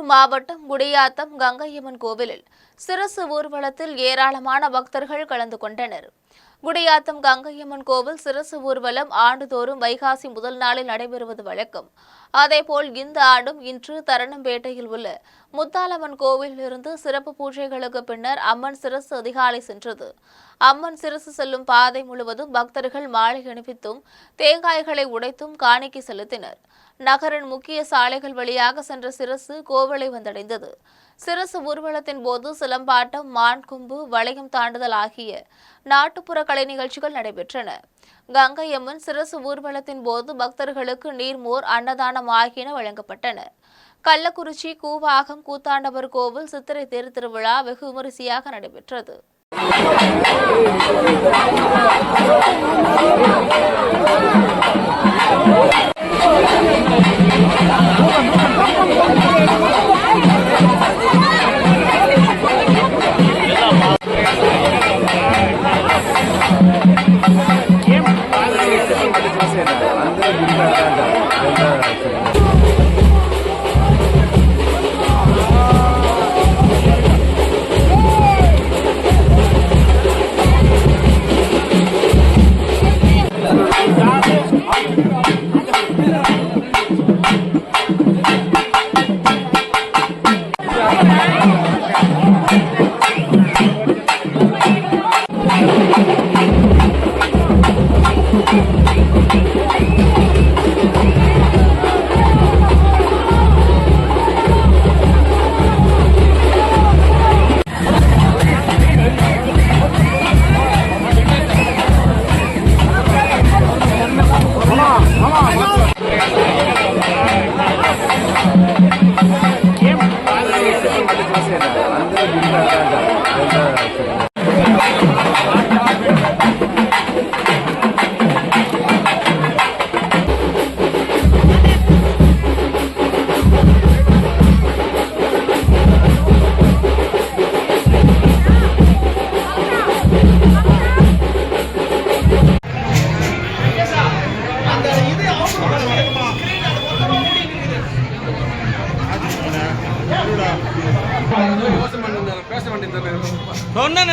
மாவட்டம் குடியாத்தம் கங்கையம்மன் கோவிலில் சிரசு ஊர்வலத்தில் ஏராளமான பக்தர்கள் கலந்து கொண்டனர். குடியாத்தம் கங்கையம்மன் கோவில் சிரசு ஊர்வலம் ஆண்டுதோறும் வைகாசி முதல் நாளில் நடைபெறுவது வழக்கம். அதேபோல் இந்த ஆண்டும் இன்று தரணம்பேட்டையில் உள்ள முத்தாலம்மன் கோவிலில் இருந்து சிறப்பு பூஜைகளுக்கு பின்னர் அம்மன் சிரசு அதிகாலை சென்றது. அம்மன் சிரசு செல்லும் பாதை முழுவதும் பக்தர்கள் மாலை அணிவித்தும் தேங்காய்களை உடைத்தும் காணிக்கை செலுத்தினர். நகரின் முக்கிய சாலைகள் வழியாக சென்ற சிரசு கோவிலை வந்தடைந்தது. சிரசு ஊர்வலத்தின் போது சிலம்பாட்டம், மான் கொம்பு, வளையம் தாண்டுதல் ஆகிய நாட்டுப்புற கலை நிகழ்ச்சிகள் நடைபெற்றன. கங்கையம்மன் சிரசு ஊர்வலத்தின் போது பக்தர்களுக்கு நீர்மோர், அன்னதானம் ஆகியன வழங்கப்பட்டன. கள்ளக்குறிச்சி கூவாகம் கூத்தாண்டவர் கோவில் சித்திரை தேர் திருவிழா வெகு விமரிசையாக நடைபெற்றது. சொன்னா